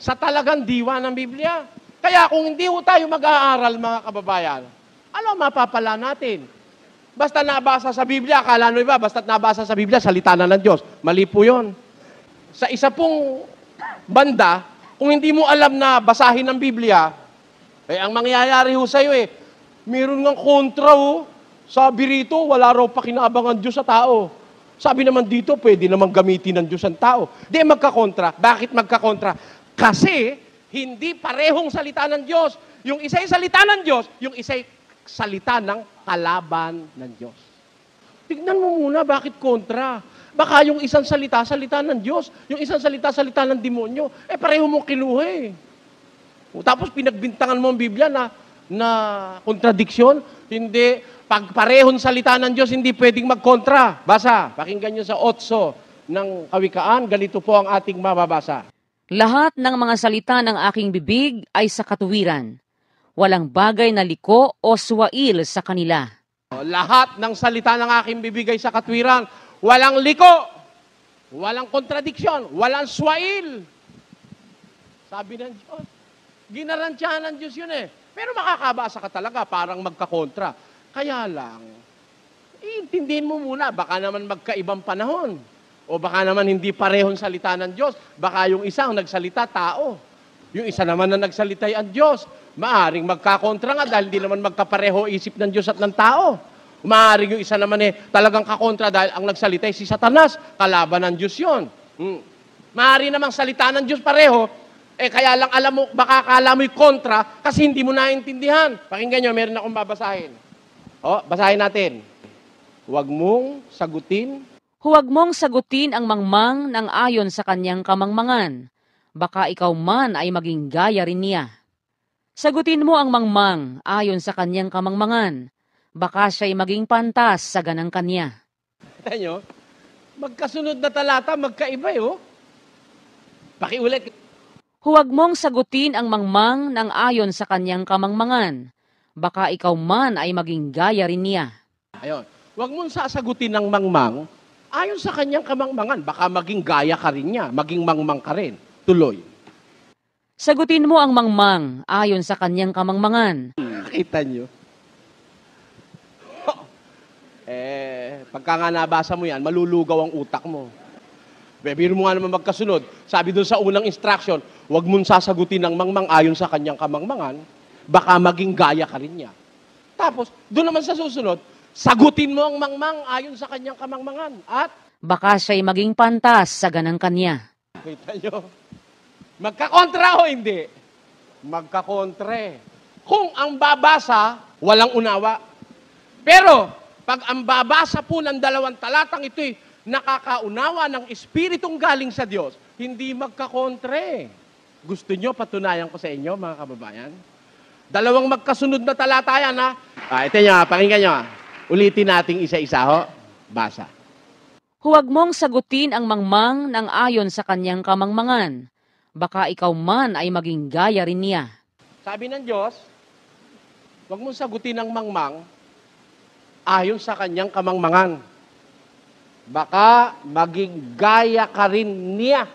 sa talagang diwa ng Biblia. Kaya kung hindi ho tayo mag-aaral, mga kababayan, ano mapapala natin? Basta nabasa sa Biblia, akala nyo iba, basta nabasa sa Biblia, salita na ng Diyos. Mali po yun. Sa isa pong banda, kung hindi mo alam na basahin ng Biblia, ang mangyayari ho sa'yo meron ng kontra ho. Sabi rito, wala raw pakinaabangan Diyos sa tao. Sabi naman dito, pwede naman gamitin ng Diyos ang tao. Di magkakontra. Bakit magkakontra? Kasi, hindi parehong salita ng Diyos. Yung isa'y salita ng Diyos, yung isa'y salita ng kalaban ng Diyos. Tignan mo muna, bakit kontra? Baka yung isang salita ng Diyos. Yung isang salita ng demonyo. Pareho mong kinuha Tapos pinagbintangan mo ang Biblia na kontradiksyon. Hindi. Pag parehong salita ng Diyos, hindi pwedeng magkontra. Basa. Pakinggan nyo sa 8 ng Kawikaan. Ganito po ang ating mababasa. Lahat ng mga salita ng aking bibig ay sa katuwiran. Walang bagay na liko o suwail sa kanila. Lahat ng salita ng aking bibig ay sa katuwiran. Walang liko. Walang kontradiksyon. Walang suwail. Sabi ng Diyos. Ginarantyahan ng Diyos yun Pero makakabasa ka talaga, parang magkakontra. Kaya lang, iintindihin mo muna, baka naman magkaibang panahon. O baka naman hindi parehong salita ng Diyos. Baka yung isang nagsalita, tao. Yung isa naman na nagsalita ay ang Diyos. Maaring magkakontra nga dahil hindi naman magkapareho isip ng Diyos at ng tao. Maaring yung isa naman talagang kakontra dahil ang nagsalita ay si Satanas. Kalaban ng Diyos yun. Maaring namang salita ng Diyos pareho, kaya lang alam mo, baka akala mo'y kontra kasi hindi mo naintindihan. Pakinggan nyo, meron akong babasahin. Basahin natin. Huwag mong sagutin. Huwag mong sagutin ang mangmang ng ayon sa kanyang kamangmangan. Baka ikaw man ay maging gaya rin niya. Sagutin mo ang mangmang ayon sa kanyang kamangmangan. Baka siya'y maging pantas sa ganang kanya. Kita nyo? Magkasunod na talata, magkaiba Pakiulit. Huwag mong sagutin ang mangmang ng ayon sa kanyang kamangmangan. Baka ikaw man ay maging gaya rin niya. Ayun. Huwag mong sasagutin ng mangmang ayon sa kanyang kamangmangan. Baka maging gaya ka rin niya. Maging mangmang ka rin. Tuloy. Sagutin mo ang mangmang ayon sa kanyang kamangmangan. Kita nyo? Pagka nga nabasa mo yan, malulugaw ang utak mo. Biro mo nga naman magkasunod. Sabi doon sa unang instruction, huwag mong sasagutin ng mangmang ayon sa kanyang kamangmangan, baka maging gaya ka rin niya. Tapos, doon naman sa susunod, sagutin mo ang mangmang ayon sa kanyang kamangmangan. At, baka siya'y maging pantas sa ganang kanya. Kita nyo? Magkakontra o hindi? Magkakontre. Kung ang babasa, walang unawa. Pero, pag ang babasa po ng dalawang talatang ito'y nakakaunawa ng Espiritong galing sa Diyos, hindi magkakontre. Gusto nyo patunayan ko sa inyo, mga kababayan? Dalawang magkasunod na talata yan, ito nyo, pakinggan nyo. Ulitin nating isa-isa, Basa. Huwag mong sagutin ang mangmang ng ayon sa kanyang kamangmangan. Baka ikaw man ay maging gaya rin niya. Sabi ng Diyos, huwag mong sagutin ang mangmang ayon sa kanyang kamangmangan. Baka maging gaya ka rin niya.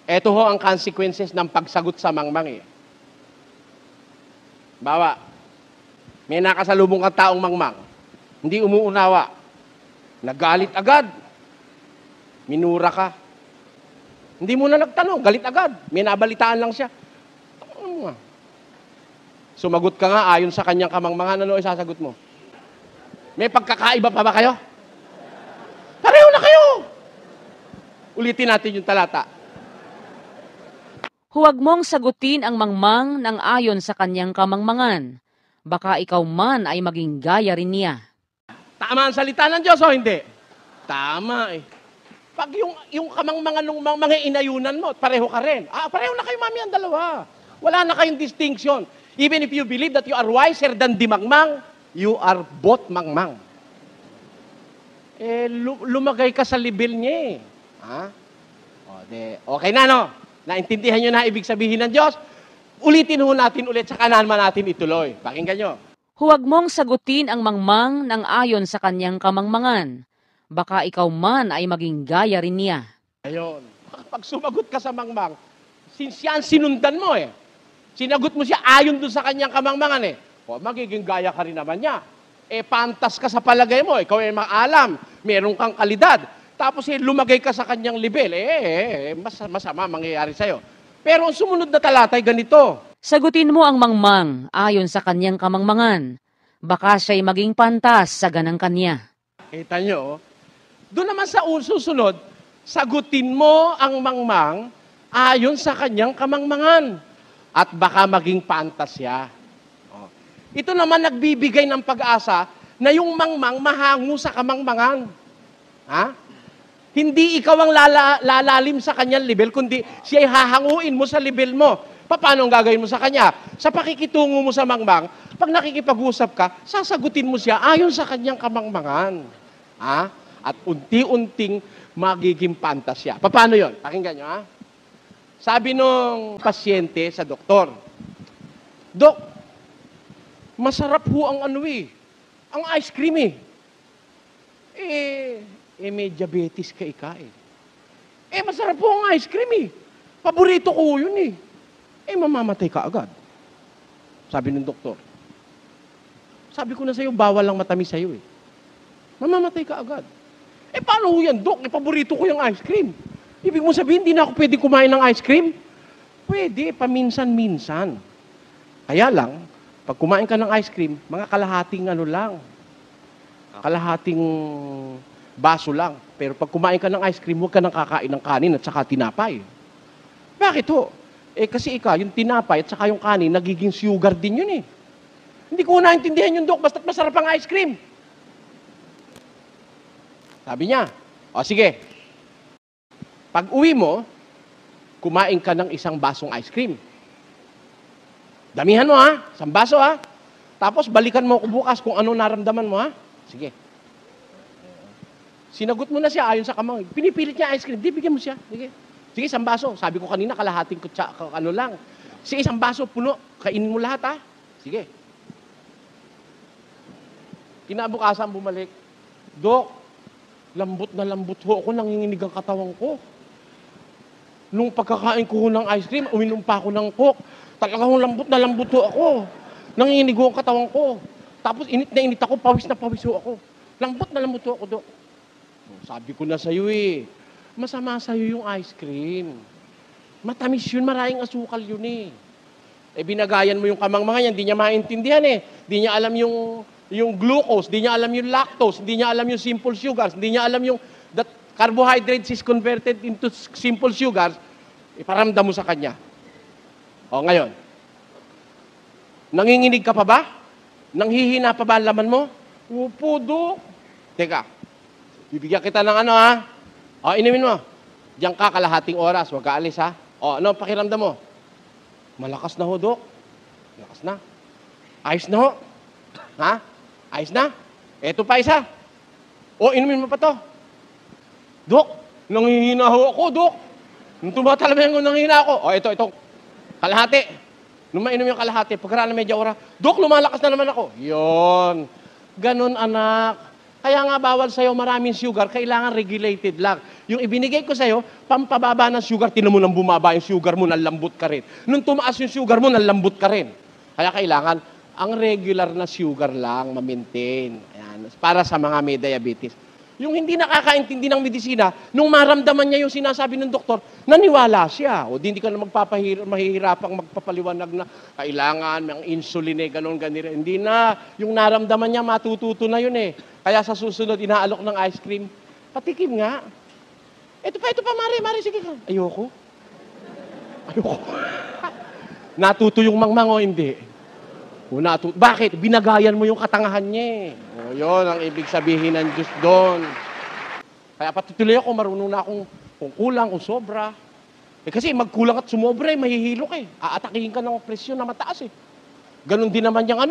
Ito ang consequences ng pagsagot sa mangmang Bawa, may nakasalubong kang taong mangmang, hindi umuunawa, nagalit agad, minura ka. Hindi mo na nagtanong, galit agad, may nabalitaan lang siya. Sumagot ka nga ayon sa kanyang kamangmangan, ano isasagot mo? May pagkakaiba pa ba kayo? Pareho na kayo! Ulitin natin yung talata. Huwag mong sagutin ang mangmang ng ayon sa kanyang kamangmangan. Baka ikaw man ay maging gaya rin niya. Tama ang salita ng Diyos o hindi? Tama Pag yung kamangmangan ng mga inayunan mo, pareho ka rin. Pareho na kayo, mami, ang dalawa. Wala na kayong distinction. Even if you believe that you are wiser than the mangmang, you are both mangmang. Lumagay ka sa level niya Okay na, no? Naintindihan nyo na ibig sabihin ng Diyos? Ulitin ho natin ulit, saka naman natin ituloy. Pakinggan nyo. Huwag mong sagutin ang mangmang ng ayon sa kanyang kamangmangan. Baka ikaw man ay maging gaya rin niya. Ayun. Pag sumagot ka sa mangmang, siya ang sinundan mo eh. Sinagot mo siya ayon doon sa kanyang kamangmangan eh. O, magiging gaya ka rin naman niya. Eh, pantas ka sa palagay mo. Ikaw ay maalam. Meron kang kalidad. Tapos lumagay ka sa kanyang level. Masama mangyayari sa'yo. Pero ang sumunod na talata ay ganito. Sagutin mo ang mangmang ayon sa kanyang kamangmangan. Baka siya'y maging pantas sa ganang kanya. Kita nyo, doon naman sa susunod, sagutin mo ang mangmang ayon sa kanyang kamangmangan. At baka maging pantas siya. Ito naman nagbibigay ng pag-asa na yung mangmang mahango sa kamangmangan. Ha? Hindi ikaw ang lalalim sa kanyang level, kundi siya ay hahanguin mo sa level mo. Paano ang gagawin mo sa kanya? Sa pakikitungo mo sa mangmang, pag nakikipag-usap ka, sasagutin mo siya ayon sa kanyang kamangmangan. Ha? At unti-unting magiging pantas siya. Paano yon? Pakinggan nyo, ha? Sabi nung pasyente sa doktor, Dok, masarap ho ang ang ice cream may diabetes ka masarap po ang ice cream Paborito ko yun mamamatay ka agad. Sabi ng doktor. Sabi ko na sa'yo, bawal lang matamis sa'yo Mamamatay ka agad. Paano ho yan, Dok? Paborito ko yung ice cream. Ibig mo sabihin, hindi na ako pwede kumain ng ice cream? Pwede, paminsan-minsan. Kaya lang, pag kumain ka ng ice cream, mga kalahating kalahating baso lang. Pero pag kumain ka ng ice cream, huwag ka nang kakain ng kanin at saka tinapay. Bakit ho? Kasi yung tinapay at saka yung kanin, nagiging sugar din yun Hindi ko naintindihan yung Dok, basta't masarap ang ice cream. Sabi niya, sige, pag uwi mo, kumain ka ng isang basong ice cream. Damihan mo isang baso Tapos balikan mo ako bukas kung ano naramdaman mo Sige. Sinagot mo na siya ayon sa kamang. Pinipilit niya ice cream, di bigyan mo siya. Sige. Sige, isang baso. Sabi ko kanina kalahating lang. Sige, isang baso puno, kainin mo lahat Sige. Kinabukasan bumalik. Dok, lambot na lambot ho ako, nanginginig ang katawan ko. Nung pagkakain ko ng ice cream, uminom pa ako ng Coke. Talagang lambot na lambot ho ako. Nanginginig ho ang katawan ko. Tapos init na init ako, pawis na pawis ho ako. Lambot na lambot ho ako, Dok. Sabi ko na sa'yo masama sa'yo yung ice cream. Matamis yun, maraming asukal yun binagayan mo yung kamangmangan yan, hindi niya maintindihan Hindi niya alam yung glucose, hindi niya alam yung lactose, hindi niya alam yung simple sugars, hindi niya alam yung that carbohydrates is converted into simple sugars, iparamdam mo sa kanya. Ngayon, nanginginig ka pa ba? Nanghihina pa ba ang laman mo? Upo, Dok. Teka, bibigyan kita ng inumin mo. Diyan ka kalahating oras, huwag ka alis ano pakiramdam mo? Malakas na ho, Dok. Malakas na. Ayos na ho. Ayos na. Eto pa isa. Inumin mo pa to. Dok, nanghihina ho ako, Dok. Nung tumatalaman ko, nanghihina ako. Ito. Kalahati. Nung mainom yung kalahati, pagkaraan na medya oras, Dok, lumalakas na naman ako. Yon. Ganon, anak. Kaya nga bawal sa'yo maraming sugar, kailangan regulated lang. Yung ibinigay ko sa'yo, pampababa ng sugar, tinan mo nang bumaba yung sugar mo, nalambot ka rin. Nung tumaas yung sugar mo, nalambot ka rin. Kaya kailangan, ang regular na sugar lang, ma-maintain. Ayan, para sa mga may diabetes. Yung hindi nakakaintindi ng medisina, nung maramdaman niya yung sinasabi ng doktor, naniwala siya. O hindi ka na mahihirapang magpapaliwanag na kailangan ng insulin ganon. Hindi na. Yung naramdaman niya, matututo na yun Kaya sa susunod, inaalok ng ice cream. Patikim nga. Ito pa, Mari, sige ka. Ayoko. Natuto yung mangmango, hindi. Bakit? Binagayan mo yung katangahan niya yun ang ibig sabihin ng Diyos doon. Kaya patutuloy ako, marunong na akong kung kulang, kung sobra. Kasi magkulang at sumobra, mahihilo ka Aatakihin ka ng presyon na mataas Ganon din naman yung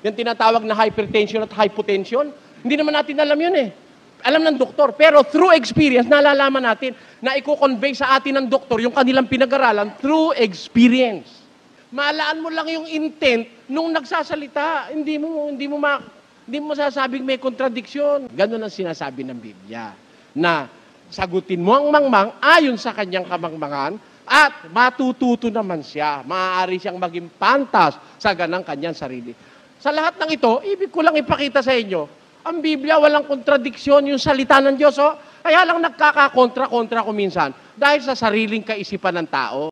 yung tinatawag na hypertension at hypotension. Hindi naman natin alam yun Alam ng doktor. Pero through experience, nalalaman natin na i-convey sa atin ng doktor yung kanilang pinag-aralan through experience. Malaan mo lang yung intent nung nagsasalita. Hindi mo masasabing may kontradiksyon. Ganon ang sinasabi ng Biblia. Na Sagutin mo ang mangmang ayon sa kanyang kamangmangan at matututo naman siya. Maaari siyang maging pantas sa ganang kanyang sarili. Sa lahat ng ito, ibig ko lang ipakita sa inyo, ang Biblia walang kontradiksyon yung salita ng Diyos. Oh. Kaya lang nagkakakontra-kontra ko minsan dahil sa sariling kaisipan ng tao.